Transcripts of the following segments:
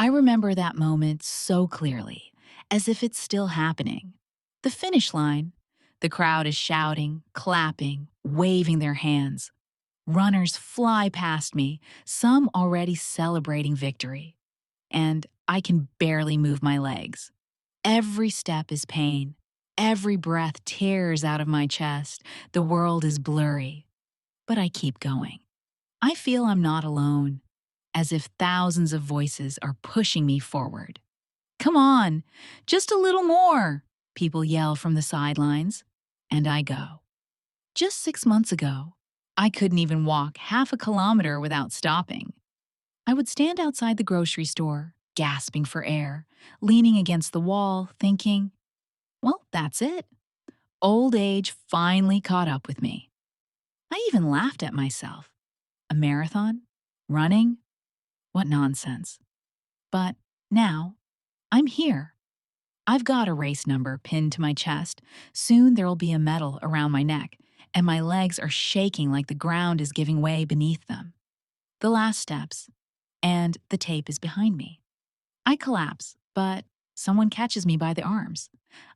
I remember that moment so clearly, as if it's still happening. The finish line. The crowd is shouting, clapping, waving their hands. Runners fly past me, some already celebrating victory. And I can barely move my legs. Every step is pain. Every breath tears out of my chest. The world is blurry. But I keep going. I feel I'm not alone, as if thousands of voices are pushing me forward. Come on, just a little more, people yell from the sidelines. And I go. Just 6 months ago, I couldn't even walk half a kilometer without stopping. I would stand outside the grocery store, gasping for air, leaning against the wall, thinking, well, that's it. Old age finally caught up with me. I even laughed at myself. A marathon? Running? What nonsense. But now, I'm here. I've got a race number pinned to my chest. Soon there'll be a medal around my neck, and my legs are shaking like the ground is giving way beneath them. The last steps, and the tape is behind me. I collapse, but someone catches me by the arms.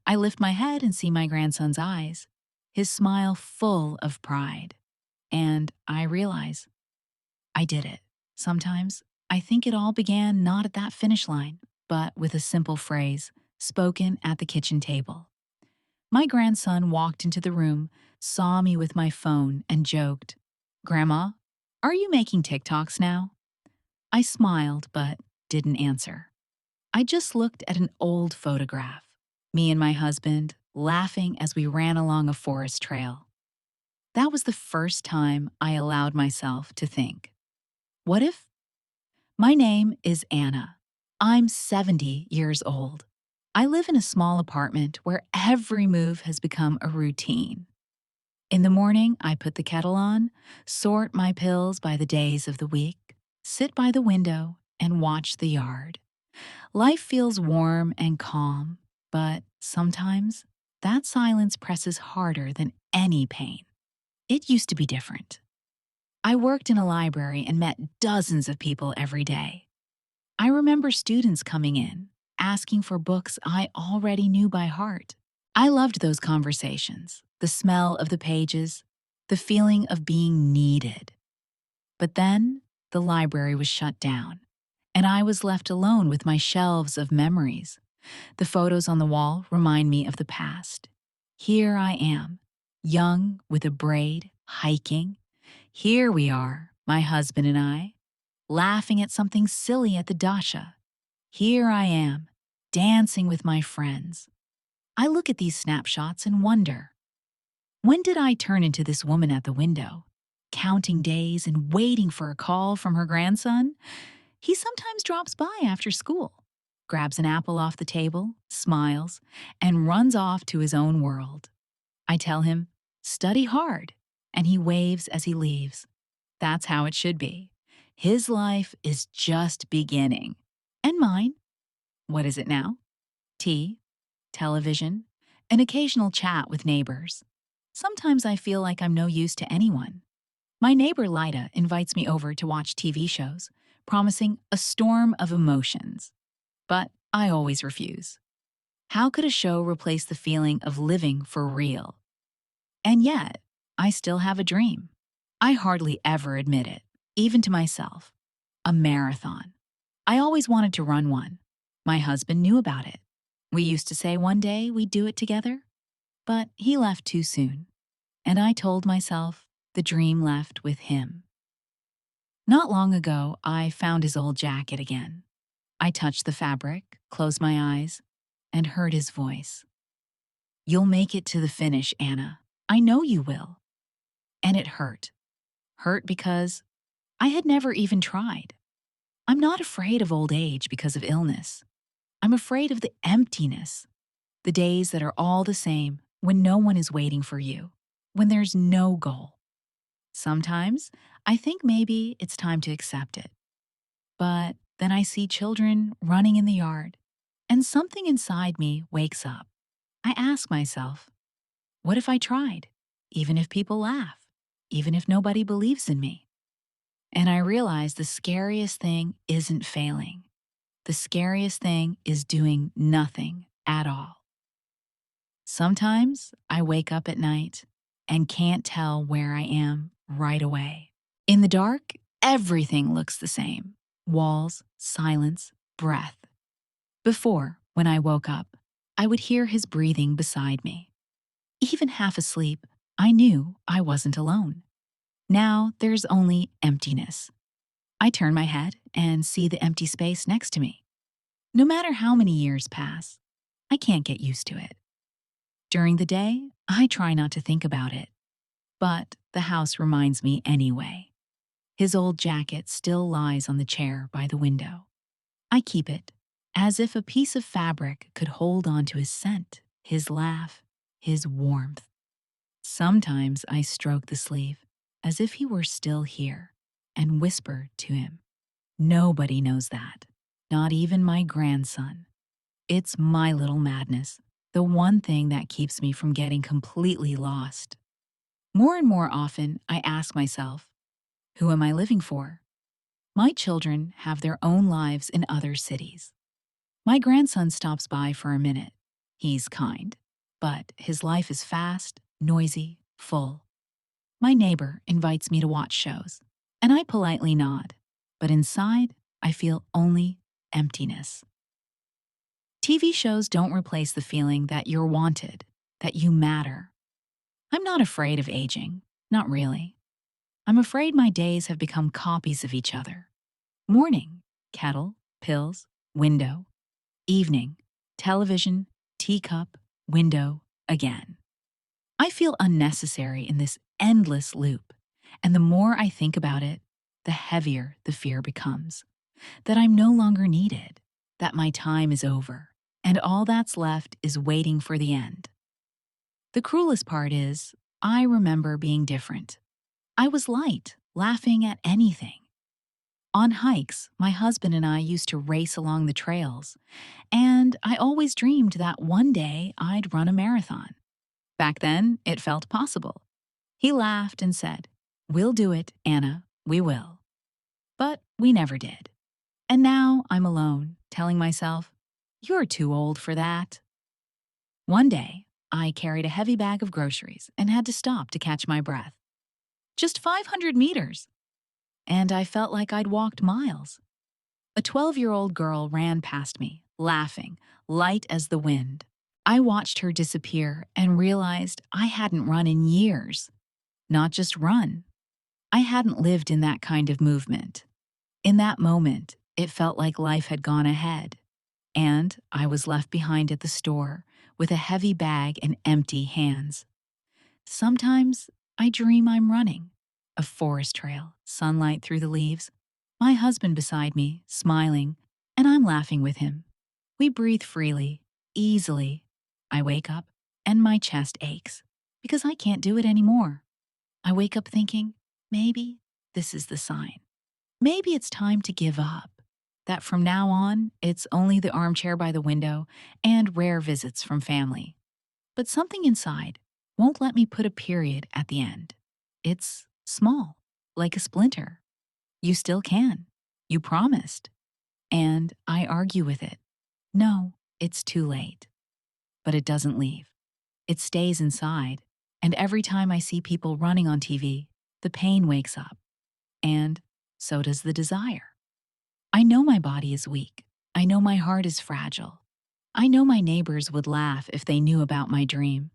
I lift my head and see my grandson's eyes, his smile full of pride. And I realize I did it. Sometimes I think it all began not at that finish line, but with a simple phrase spoken at the kitchen table. My grandson walked into the room, saw me with my phone, and joked, "Grandma, are you making TikToks now?" I smiled but didn't answer. I just looked at an old photograph, me and my husband laughing as we ran along a forest trail. That was the first time I allowed myself to think, what if? My name is Anna. I'm 70 years old. I live in a small apartment where every move has become a routine. In the morning, I put the kettle on, sort my pills by the days of the week, sit by the window, and watch the yard. Life feels warm and calm, but sometimes that silence presses harder than any pain. It used to be different. I worked in a library and met dozens of people every day. I remember students coming in, asking for books I already knew by heart. I loved those conversations, the smell of the pages, the feeling of being needed. But then the library was shut down, and I was left alone with my shelves of memories. The photos on the wall remind me of the past. Here I am, young with a braid, hiking. Here we are, my husband and I, laughing at something silly at the dasha. Here I am, dancing with my friends. I look at these snapshots and wonder, when did I turn into this woman at the window, counting days and waiting for a call from her grandson? He sometimes drops by after school, grabs an apple off the table, smiles, and runs off to his own world. I tell him, study hard, and he waves as he leaves. That's how it should be. His life is just beginning. And mine? What is it now? Tea, television, an occasional chat with neighbors. Sometimes I feel like I'm no use to anyone. My neighbor Lida invites me over to watch TV shows, promising a storm of emotions. But I always refuse. How could a show replace the feeling of living for real? And yet, I still have a dream. I hardly ever admit it, even to myself. A marathon. I always wanted to run one. My husband knew about it. We used to say one day we'd do it together, but he left too soon. And I told myself the dream left with him. Not long ago, I found his old jacket again. I touched the fabric, closed my eyes, and heard his voice. "You'll make it to the finish, Anna. I know you will." And it hurt. Hurt because I had never even tried. I'm not afraid of old age because of illness. I'm afraid of the emptiness, the days that are all the same when no one is waiting for you, when there's no goal. Sometimes I think maybe it's time to accept it. But then I see children running in the yard, and something inside me wakes up. I ask myself, what if I tried? Even if people laugh, even if nobody believes in me? And I realize the scariest thing isn't failing. The scariest thing is doing nothing at all. Sometimes I wake up at night and can't tell where I am right away. In the dark, everything looks the same: walls, silence, breath. Before, when I woke up, I would hear his breathing beside me. Even half asleep, I knew I wasn't alone. Now there's only emptiness. I turn my head and see the empty space next to me. No matter how many years pass, I can't get used to it. During the day, I try not to think about it, but the house reminds me anyway. His old jacket still lies on the chair by the window. I keep it, as if a piece of fabric could hold on to his scent, his laugh, his warmth. Sometimes I stroke the sleeve, as if he were still here, and whisper to him. Nobody knows that, not even my grandson. It's my little madness, the one thing that keeps me from getting completely lost. More and more often, I ask myself, who am I living for? My children have their own lives in other cities. My grandson stops by for a minute. He's kind, but his life is fast, noisy, full. My neighbor invites me to watch shows, and I politely nod, but inside, I feel only emptiness. TV shows don't replace the feeling that you're wanted, that you matter. I'm not afraid of aging, not really. I'm afraid my days have become copies of each other. Morning, kettle, pills, window. Evening, television, teacup, window, again. I feel unnecessary in this endless loop, and the more I think about it, the heavier the fear becomes. That I'm no longer needed, that my time is over, and all that's left is waiting for the end. The cruelest part is, I remember being different. I was light, laughing at anything. On hikes, my husband and I used to race along the trails, and I always dreamed that one day I'd run a marathon. Back then, it felt possible. He laughed and said, "We'll do it, Anna, we will." But we never did. And now I'm alone, telling myself, "You're too old for that." One day, I carried a heavy bag of groceries and had to stop to catch my breath. Just 500 meters. And I felt like I'd walked miles. A 12-year-old girl ran past me, laughing, light as the wind. I watched her disappear and realized I hadn't run in years. Not just run. I hadn't lived in that kind of movement. In that moment, it felt like life had gone ahead, and I was left behind at the store with a heavy bag and empty hands. Sometimes I dream I'm running. A forest trail, sunlight through the leaves, my husband beside me, smiling, and I'm laughing with him. We breathe freely, easily. I wake up, and my chest aches, because I can't do it anymore. I wake up thinking, maybe this is the sign. Maybe it's time to give up. That from now on, it's only the armchair by the window and rare visits from family. But something inside won't let me put a period at the end. It's small, like a splinter. You still can. You promised. And I argue with it. No, it's too late. But it doesn't leave. It stays inside. And every time I see people running on TV, the pain wakes up. And so does the desire. I know my body is weak. I know my heart is fragile. I know my neighbors would laugh if they knew about my dream.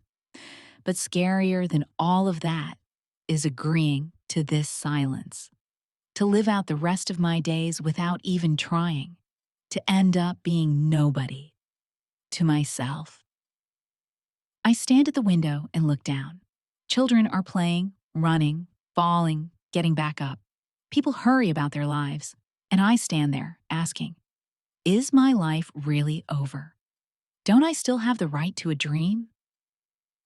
But scarier than all of that is agreeing to this silence. To live out the rest of my days without even trying. To end up being nobody. To myself. I stand at the window and look down. Children are playing, running, falling, getting back up. People hurry about their lives, and I stand there asking, is my life really over? Don't I still have the right to a dream?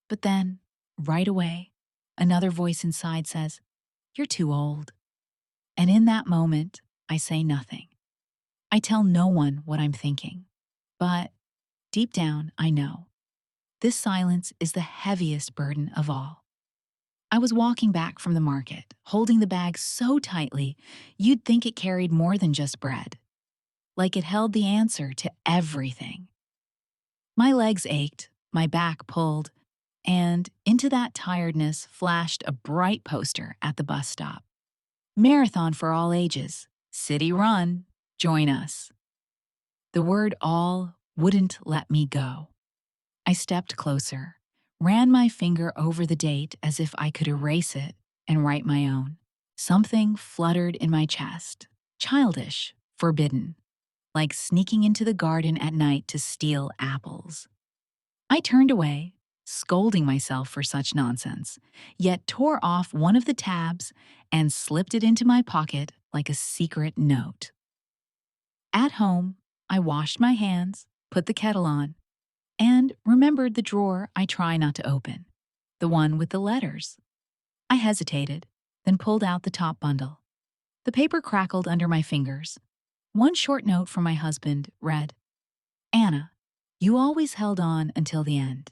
But then, right away, another voice inside says, you're too old. And in that moment, I say nothing. I tell no one what I'm thinking. But deep down, I know. This silence is the heaviest burden of all. I was walking back from the market, holding the bag so tightly, you'd think it carried more than just bread. like it held the answer to everything. My legs ached, my back pulled, and into that tiredness flashed a bright poster at the bus stop. Marathon for all ages. City run. Join us. The word all wouldn't let me go. I stepped closer, ran my finger over the date as if I could erase it and write my own. Something fluttered in my chest. Childish, forbidden, like sneaking into the garden at night to steal apples. I turned away, scolding myself for such nonsense, yet tore off one of the tabs and slipped it into my pocket like a secret note. At home, I washed my hands, put the kettle on, and remembered the drawer I try not to open, the one with the letters. I hesitated, then pulled out the top bundle. The paper crackled under my fingers. One short note from my husband read, "Anna, you always held on until the end.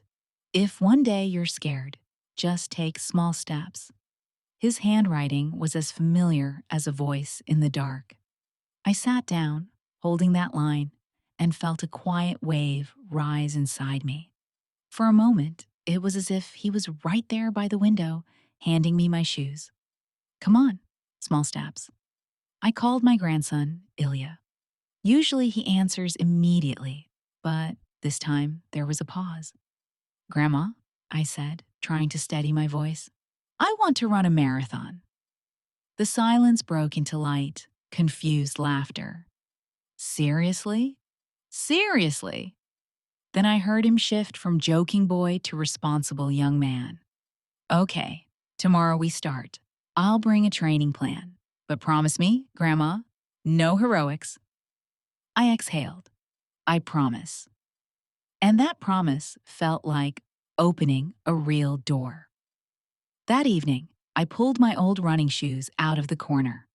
If one day you're scared, just take small steps." His handwriting was as familiar as a voice in the dark. I sat down, holding that line, and felt a quiet wave rise inside me. For a moment, it was as if he was right there by the window, handing me my shoes. "Come on," small steps. I called my grandson, Ilya. Usually he answers immediately, but this time there was a pause. "Grandma," I said, trying to steady my voice, "I want to run a marathon." The silence broke into light, confused laughter. "Seriously? Seriously?" Then I heard him shift from joking boy to responsible young man. "Okay, tomorrow we start. I'll bring a training plan. But promise me, Grandma, no heroics." I exhaled. "I promise." And that promise felt like opening a real door. That evening, I pulled my old running shoes out of the corner.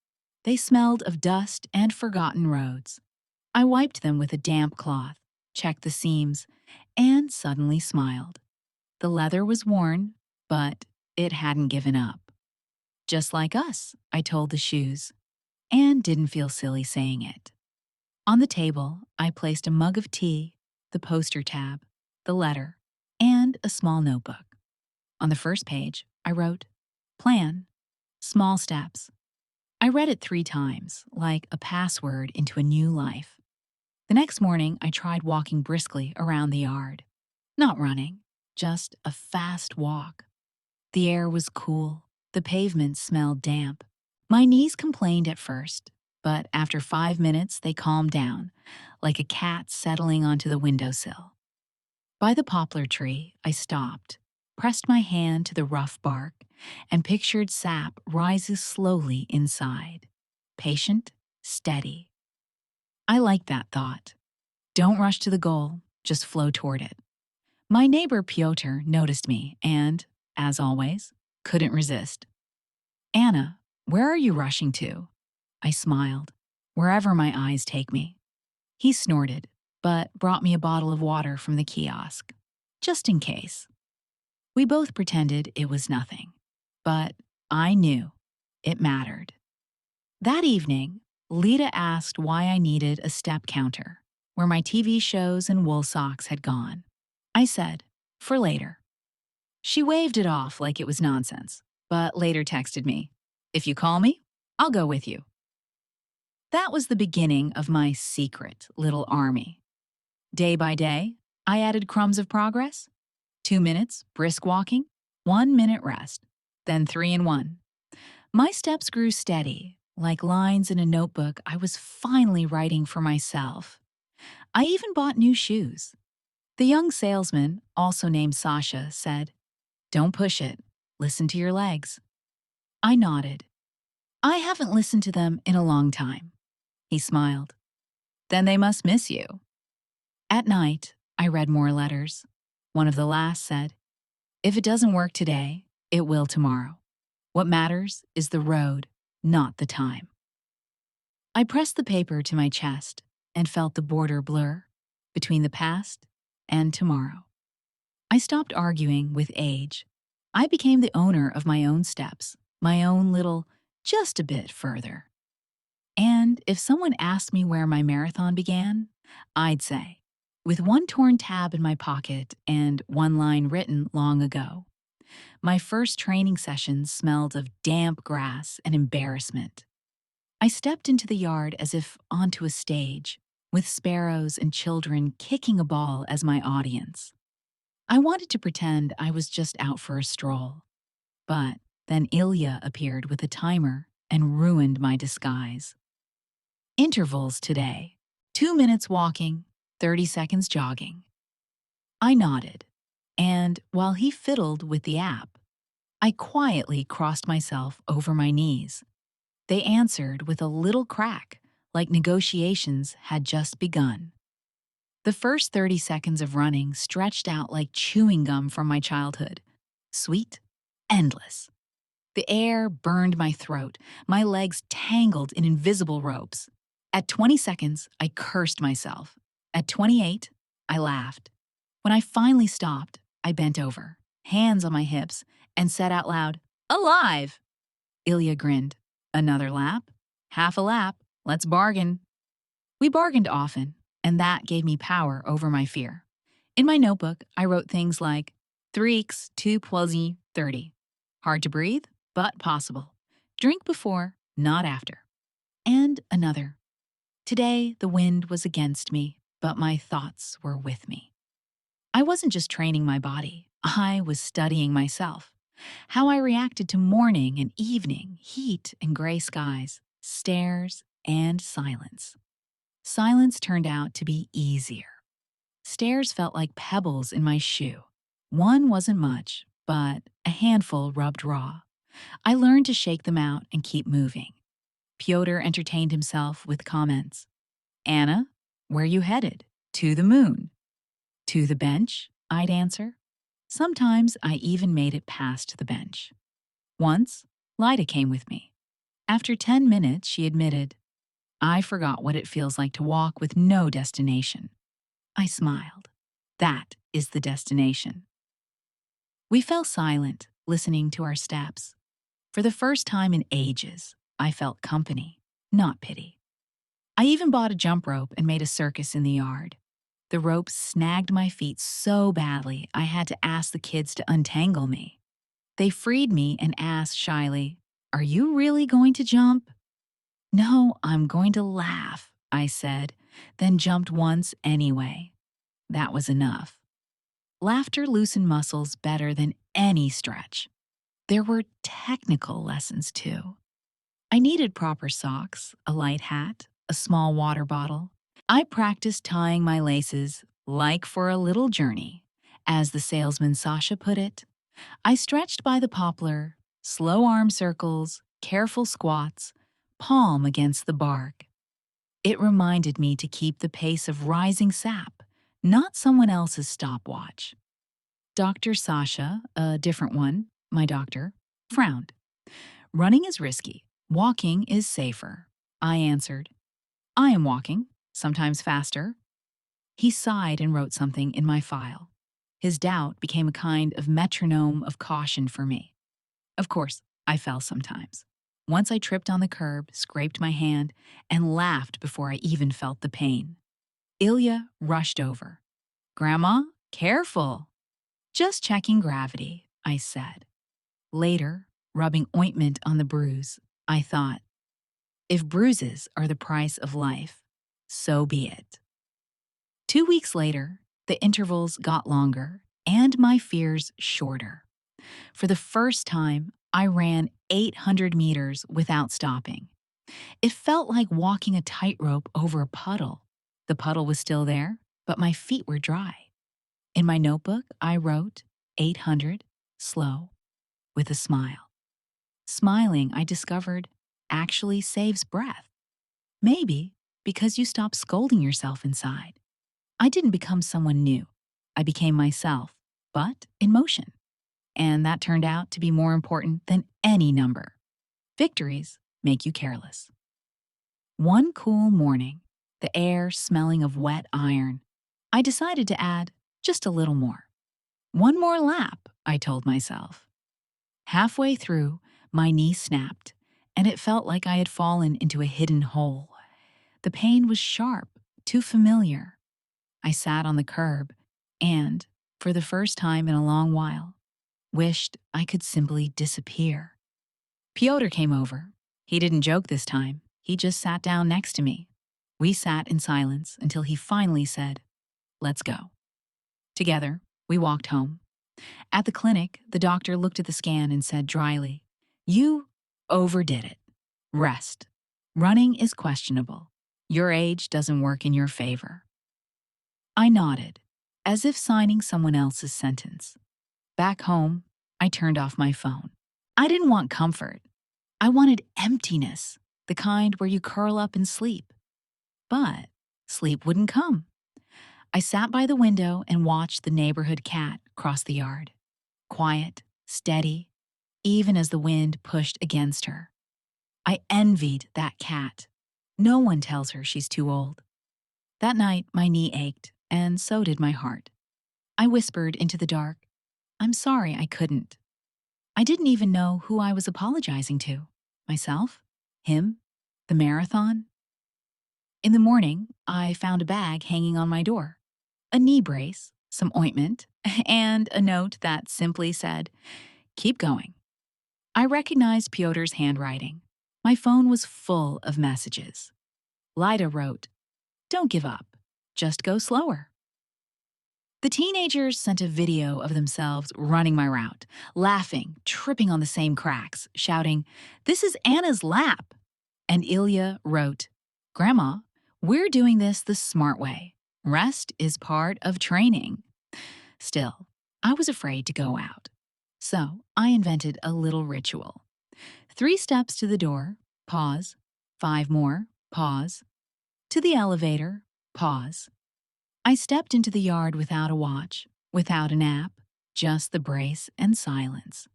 They smelled of dust and forgotten roads. I wiped them with a damp cloth, checked the seams, and suddenly smiled. The leather was worn, but it hadn't given up. "Just like us," I told the shoes, and didn't feel silly saying it. On the table, I placed a mug of tea, the poster tab, the letter, and a small notebook. On the first page, I wrote, "Plan, small steps." I read it 3 times, like a password into a new life. The next morning, I tried walking briskly around the yard. Not running, just a fast walk. The air was cool. The pavement smelled damp. My knees complained at first, but after 5 minutes, they calmed down, like a cat settling onto the windowsill. By the poplar tree, I stopped, pressed my hand to the rough bark, and pictured sap rises slowly inside. Patient, steady. I liked that thought. Don't rush to the goal, just flow toward it. My neighbor Pyotr noticed me and, as always, couldn't resist. "Anna, where are you rushing to?" I smiled. "Wherever my eyes take me." He snorted, but brought me a bottle of water from the kiosk, just in case. We both pretended it was nothing, but I knew it mattered. That evening, Lita asked why I needed a step counter, where my TV shows and wool socks had gone. I said, "For later." She waved it off like it was nonsense, but later texted me, "If you call me, I'll go with you." That was the beginning of my secret little army. Day by day, I added crumbs of progress. 2 minutes, brisk walking, 1 minute rest, then 3 in 1. My steps grew steady, like lines in a notebook I was finally writing for myself. I even bought new shoes. The young salesman, also named Sasha, said, "Don't push it. Listen to your legs." I nodded. "I haven't listened to them in a long time." He smiled. "Then they must miss you." At night, I read more letters. One of the last said, "If it doesn't work today, it will tomorrow. What matters is the road, not the time." I pressed the paper to my chest and felt the border blur between the past and tomorrow. I stopped arguing with age. I became the owner of my own steps, my own little just a bit further. And if someone asked me where my marathon began, I'd say, with one torn tab in my pocket and one line written long ago. My first training session smelled of damp grass and embarrassment. I stepped into the yard as if onto a stage, with sparrows and children kicking a ball as my audience. I wanted to pretend I was just out for a stroll. But then Ilya appeared with a timer and ruined my disguise. Intervals today: 2 minutes walking, 30 seconds jogging. I nodded, and while he fiddled with the app, I quietly crossed myself over my knees. They answered with a little crack, like negotiations had just begun. The first 30 seconds of running stretched out like chewing gum from my childhood. Sweet, endless. The air burned my throat, my legs tangled in invisible ropes. At 20 seconds, I cursed myself. At 28, I laughed. When I finally stopped, I bent over, hands on my hips, and said out loud, "Alive!" Ilya grinned. "Another lap? Half a lap. Let's bargain." We bargained often, and that gave me power over my fear. In my notebook, I wrote things like 3x 2 plus 30. Hard to breathe, but possible. Drink before, not after. And another. Today, the wind was against me, but my thoughts were with me. I wasn't just training my body, I was studying myself. How I reacted to morning and evening, heat and gray skies, stairs and silence. Silence turned out to be easier. Stairs felt like pebbles in my shoe. One wasn't much, but a handful rubbed raw. I learned to shake them out and keep moving. Pyotr entertained himself with comments. "Anna, where you headed? To the moon." "To the bench," I'd answer. Sometimes I even made it past the bench. Once, Lyda came with me. After 10 minutes, she admitted, "I forgot what it feels like to walk with no destination." I smiled. That is the destination. We fell silent, listening to our steps. For the first time in ages, I felt company, not pity. I even bought a jump rope and made a circus in the yard. The rope snagged my feet so badly I had to ask the kids to untangle me. They freed me and asked shyly, "Are you really going to jump?" "No, I'm going to laugh," I said, then jumped once anyway. That was enough. Laughter loosened muscles better than any stretch. There were technical lessons too. I needed proper socks, a light hat, a small water bottle. I practiced tying my laces like for a little journey. As the salesman Sasha put it, I stretched by the poplar, slow arm circles, careful squats, palm against the bark. It reminded me to keep the pace of rising sap, not someone else's stopwatch. Dr. Sasha, a different one, my doctor, frowned. "Running is risky. Walking is safer." I answered, "I am walking, sometimes faster." He sighed and wrote something in my file. His doubt became a kind of metronome of caution for me. Of course, I fell sometimes. Once I tripped on the curb, scraped my hand, and laughed before I even felt the pain. Ilya rushed over. "Grandma, careful." "Just checking gravity," I said. Later, rubbing ointment on the bruise, I thought, if bruises are the price of life, so be it. 2 weeks later, the intervals got longer and my fears shorter. For the first time, I ran 800 meters without stopping. It felt like walking a tightrope over a puddle. The puddle was still there, but my feet were dry. In my notebook, I wrote 800, slow, with a smile. Smiling, I discovered, actually saves breath. Maybe because you stop scolding yourself inside. I didn't become someone new. I became myself, but in motion. And that turned out to be more important than any number. Victories make you careless. One cool morning, the air smelling of wet iron, I decided to add just a little more. One more lap, I told myself. Halfway through, my knee snapped, and it felt like I had fallen into a hidden hole. The pain was sharp, too familiar. I sat on the curb and, for the first time in a long while, wished I could simply disappear. Pyotr came over. He didn't joke this time. He just sat down next to me. We sat in silence until he finally said, "Let's go." Together, we walked home. At the clinic, the doctor looked at the scan and said dryly, "You overdid it. Rest. Running is questionable. Your age doesn't work in your favor." I nodded, as if signing someone else's sentence. Back home, I turned off my phone. I didn't want comfort. I wanted emptiness, the kind where you curl up and sleep. But sleep wouldn't come. I sat by the window and watched the neighborhood cat cross the yard. Quiet, steady, even as the wind pushed against her. I envied that cat. No one tells her she's too old. That night, my knee ached, and so did my heart. I whispered into the dark, "I'm sorry I couldn't." I didn't even know who I was apologizing to. Myself? Him? The marathon? In the morning, I found a bag hanging on my door. A knee brace, some ointment, and a note that simply said, "Keep going." I recognized Pyotr's handwriting. My phone was full of messages. Lida wrote, "Don't give up. Just go slower." The teenagers sent a video of themselves running my route, laughing, tripping on the same cracks, shouting, "This is Anna's lap." And Ilya wrote, "Grandma, we're doing this the smart way. Rest is part of training." Still, I was afraid to go out. So I invented a little ritual. 3 steps to the door, pause. 5 more, pause. To the elevator, pause. I stepped into the yard without a watch, without an app, just the brace and silence.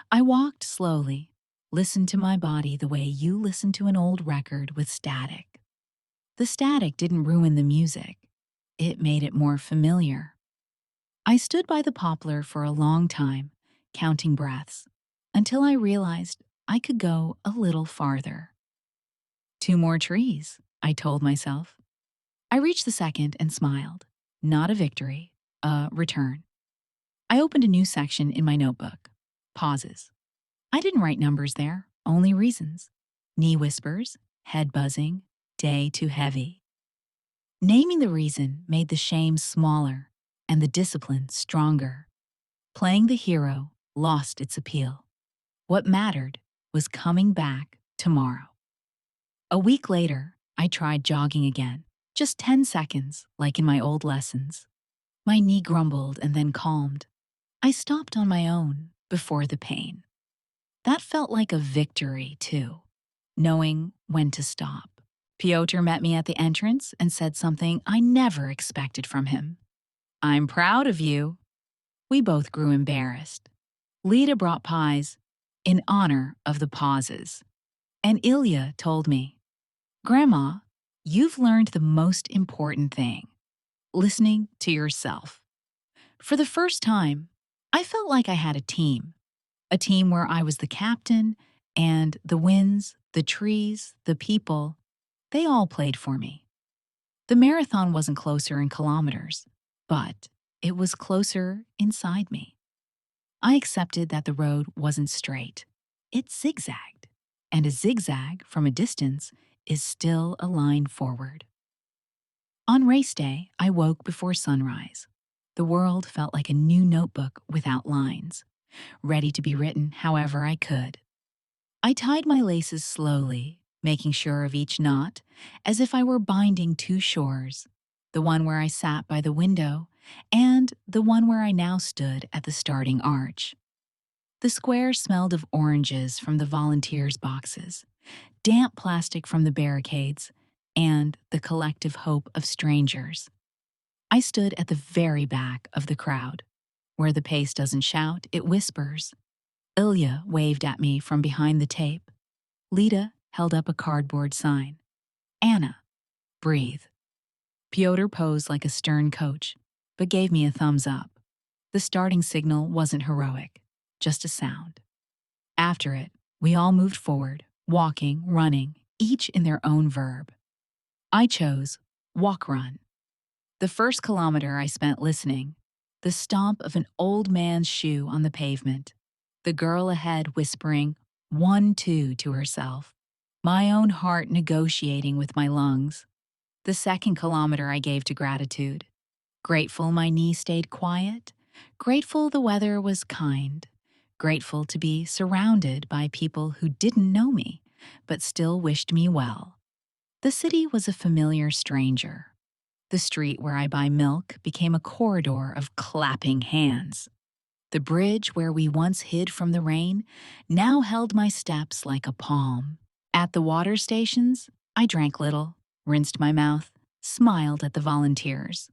I walked slowly, listened to my body the way you listen to an old record with static. The static didn't ruin the music. It made it more familiar. I stood by the poplar for a long time, counting breaths, until I realized I could go a little farther. 2 more trees, I told myself. I reached the second and smiled. Not a victory, a return. I opened a new section in my notebook. Pauses. I didn't write numbers there, only reasons. Knee whispers, head buzzing, day too heavy. Naming the reason made the shame smaller and the discipline stronger. Playing the hero lost its appeal. What mattered was coming back tomorrow. A week later, I tried jogging again. Just 10 seconds, like in my old lessons. My knee grumbled and then calmed. I stopped on my own before the pain. That felt like a victory, too, knowing when to stop. Pyotr met me at the entrance and said something I never expected from him. "I'm proud of you." We both grew embarrassed. Lida brought pies in honor of the pauses. And Ilya told me, "Grandma, you've learned the most important thing, listening to yourself." For the first time, I felt like I had a team where I was the captain, and the winds, the trees, the people, they all played for me. The marathon wasn't closer in kilometers, but it was closer inside me. I accepted that the road wasn't straight. It zigzagged, and a zigzag from a distance is still a line forward. On race day, I woke before sunrise. The world felt like a new notebook without lines, ready to be written however I could. I tied my laces slowly, making sure of each knot, as if I were binding 2 shores, the one where I sat by the window and the one where I now stood at the starting arch. The square smelled of oranges from the volunteers' boxes, damp plastic from the barricades, and the collective hope of strangers. I stood at the very back of the crowd, where the pace doesn't shout, it whispers. Ilya waved at me from behind the tape. Lida held up a cardboard sign. "Anna, breathe." Pyotr posed like a stern coach, but gave me a thumbs up. The starting signal wasn't heroic, just a sound. After it, we all moved forward, walking, running, each in their own verb. I chose walk-run. The first kilometer I spent listening, the stomp of an old man's shoe on the pavement, the girl ahead whispering 1-2 to herself, my own heart negotiating with my lungs. The second kilometer I gave to gratitude. Grateful my knee stayed quiet, grateful the weather was kind, grateful to be surrounded by people who didn't know me, but still wished me well. The city was a familiar stranger. The street where I buy milk became a corridor of clapping hands. The bridge where we once hid from the rain now held my steps like a palm. At the water stations, I drank little, rinsed my mouth, smiled at the volunteers.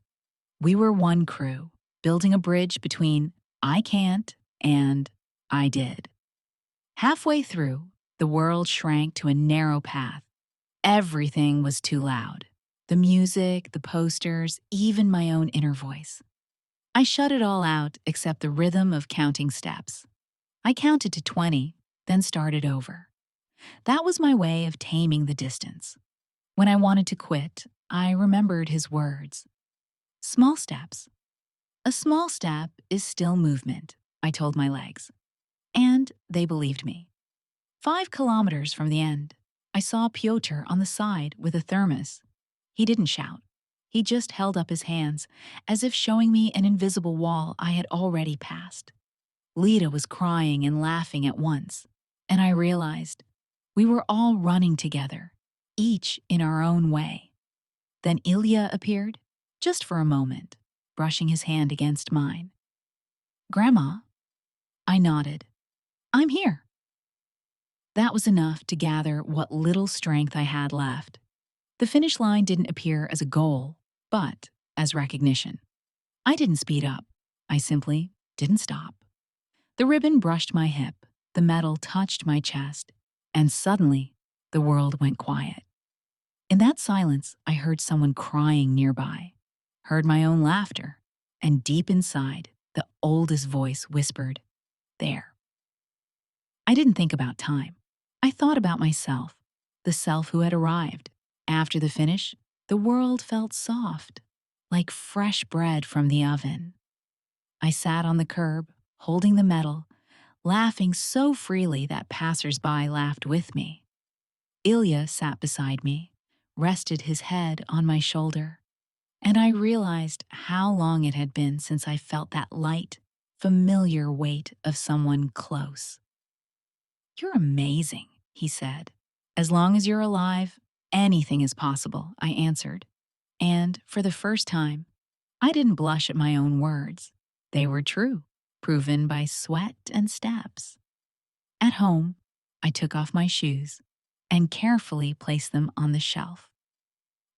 We were one crew, building a bridge between I can't and I did. Halfway through, the world shrank to a narrow path. Everything was too loud. The music, the posters, even my own inner voice. I shut it all out except the rhythm of counting steps. I counted to 20, then started over. That was my way of taming the distance. When I wanted to quit, I remembered his words. Small steps. A small step is still movement, I told my legs. And they believed me. 5 kilometers from the end, I saw Pyotr on the side with a thermos. He didn't shout. He just held up his hands, as if showing me an invisible wall I had already passed. Lita was crying and laughing at once, and I realized we were all running together, each in our own way. Then Ilya appeared, just for a moment, brushing his hand against mine. Grandma? I nodded. I'm here. That was enough to gather what little strength I had left. The finish line didn't appear as a goal, but as recognition. I didn't speed up. I simply didn't stop. The ribbon brushed my hip, the metal touched my chest, and suddenly the world went quiet. In that silence, I heard someone crying nearby, heard my own laughter, and deep inside, the oldest voice whispered, "There." I didn't think about time. I thought about myself, the self who had arrived. After the finish, the world felt soft, like fresh bread from the oven. I sat on the curb, holding the medal, laughing so freely that passers-by laughed with me. Ilya sat beside me, rested his head on my shoulder, and I realized how long it had been since I felt that light, familiar weight of someone close. "You're amazing," he said. "As long as you're alive, anything is possible," I answered. And for the first time, I didn't blush at my own words. They were true, proven by sweat and steps. At home, I took off my shoes and carefully placed them on the shelf.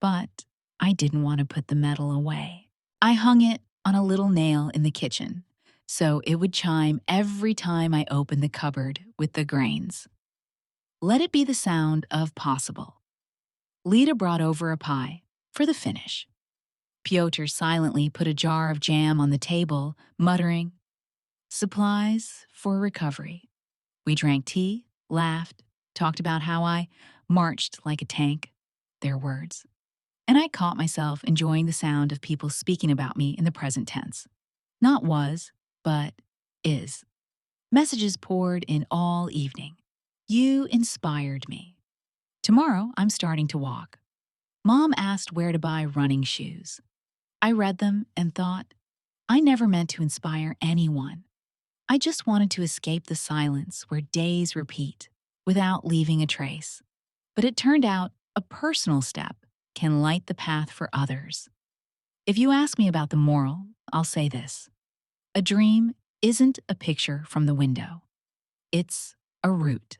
But I didn't want to put the medal away. I hung it on a little nail in the kitchen, so it would chime every time I opened the cupboard with the grains. Let it be the sound of possible. Lita brought over a pie for the finish. Pyotr silently put a jar of jam on the table, muttering, "Supplies for recovery." We drank tea, laughed, talked about how I marched like a tank, their words. And I caught myself enjoying the sound of people speaking about me in the present tense. Not was, but is. Messages poured in all evening. You inspired me. Tomorrow, I'm starting to walk. Mom asked where to buy running shoes. I read them and thought, I never meant to inspire anyone. I just wanted to escape the silence where days repeat without leaving a trace. But it turned out a personal step can light the path for others. If you ask me about the moral, I'll say this. A dream isn't a picture from the window. It's a route.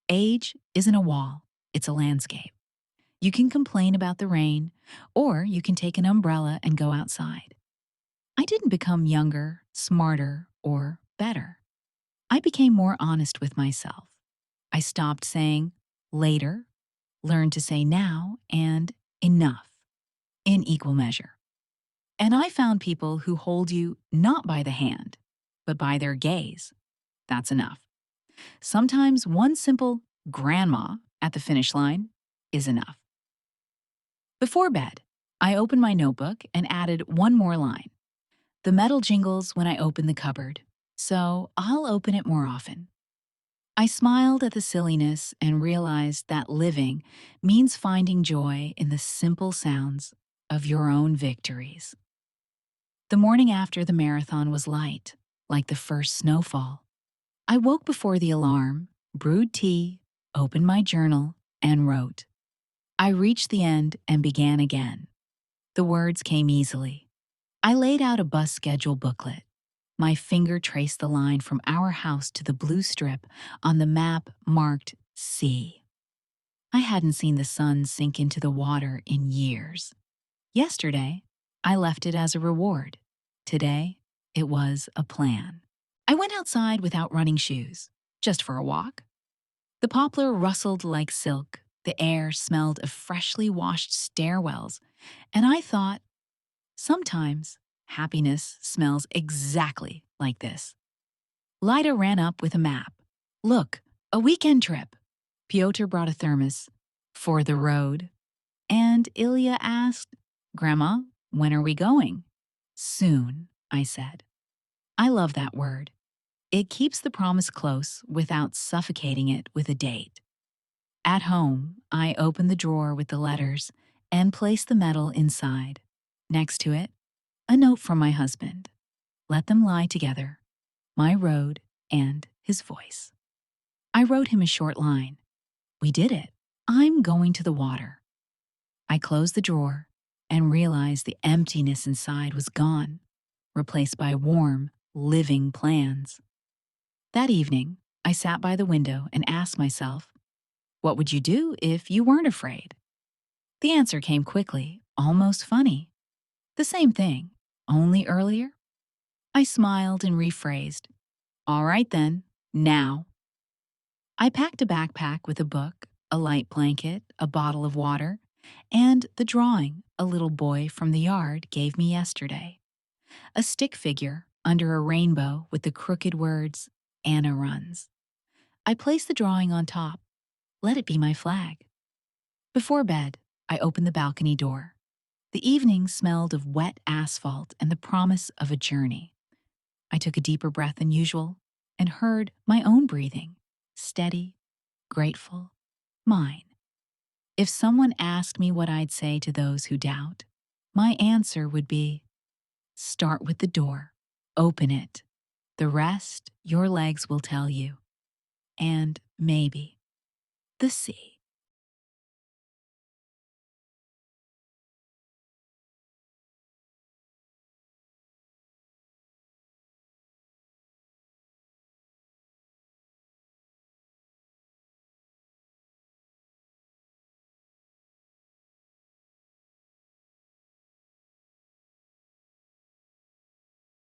Age isn't a wall, it's a landscape. You can complain about the rain, or you can take an umbrella and go outside. I didn't become younger, smarter, or better. I became more honest with myself. I stopped saying later, learned to say now, and enough in equal measure. And I found people who hold you not by the hand, but by their gaze. That's enough. Sometimes one simple grandma at the finish line is enough. Before bed, I opened my notebook and added one more line. The metal jingles when I open the cupboard, so I'll open it more often. I smiled at the silliness and realized that living means finding joy in the simple sounds of your own victories. The morning after the marathon was light, like the first snowfall. I woke before the alarm, brewed tea, opened my journal, and wrote. I reached the end and began again. The words came easily. I laid out a bus schedule booklet. My finger traced the line from our house to the blue strip on the map marked C. I hadn't seen the sun sink into the water in years. Yesterday, I left it as a reward. Today, it was a plan. I went outside without running shoes, just for a walk. The poplar rustled like silk, the air smelled of freshly washed stairwells, and I thought, sometimes happiness smells exactly like this. Lida ran up with a map. Look, a weekend trip. Piotr brought a thermos. For the road. And Ilya asked, Grandma, when are we going? Soon, I said. I love that word. It keeps the promise close without suffocating it with a date. At home, I opened the drawer with the letters and placed the medal inside. Next to it, a note from my husband. Let them lie together, my road and his voice. I wrote him a short line. We did it. I'm going to the water. I closed the drawer and realized the emptiness inside was gone, replaced by warm, living plans. That evening, I sat by the window and asked myself, what would you do if you weren't afraid? The answer came quickly, almost funny. The same thing, only earlier. I smiled and rephrased. All right then, now. I packed a backpack with a book, a light blanket, a bottle of water, and the drawing a little boy from the yard gave me yesterday. A stick figure under a rainbow with the crooked words, Anna runs. I placed the drawing on top. Let it be my flag. Before bed, I opened the balcony door. The evening smelled of wet asphalt and the promise of a journey. I took a deeper breath than usual and heard my own breathing, steady, grateful, mine. If someone asked me what I'd say to those who doubt, my answer would be, start with the door, open it. The rest your legs will tell you. And maybe the sea.